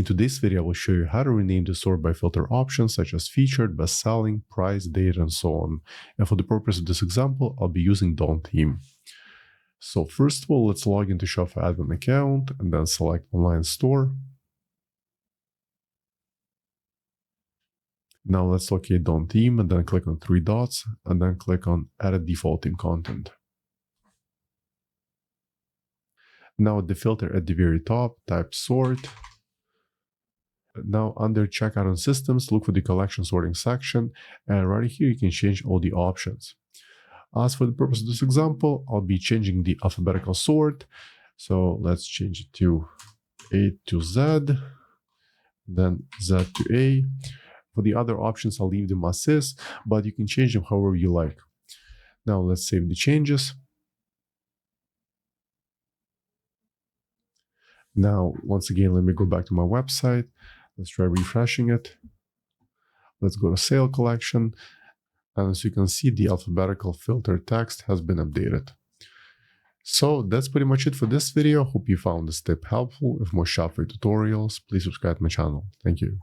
In today's video, I will show you how to rename the sort by filter options such as featured, best-selling, price, date, and so on. And for the purpose of this example, I'll be using Don't theme. So first of all, let's log into Shopify admin account and then select online store. Now let's locate Don't theme and then click on 3 dots and then click on Edit Default Theme Content. Now at the filter at the very top, type sort. Now under checkout on systems, look for the collection sorting section, and right here you can change all the options. As for the purpose of this example, I'll be changing the alphabetical sort. So let's change it to A to Z, then Z to A. For the other options, I'll leave them as is, but you can change them however you like. Now let's save the changes. Now, once again, let me go back to my website. Let's try refreshing it. Let's go to sale collection. And as you can see, the alphabetical filter text has been updated. So that's pretty much it for this video. Hope you found this tip helpful. If more Shopify tutorials, please subscribe to my channel. Thank you.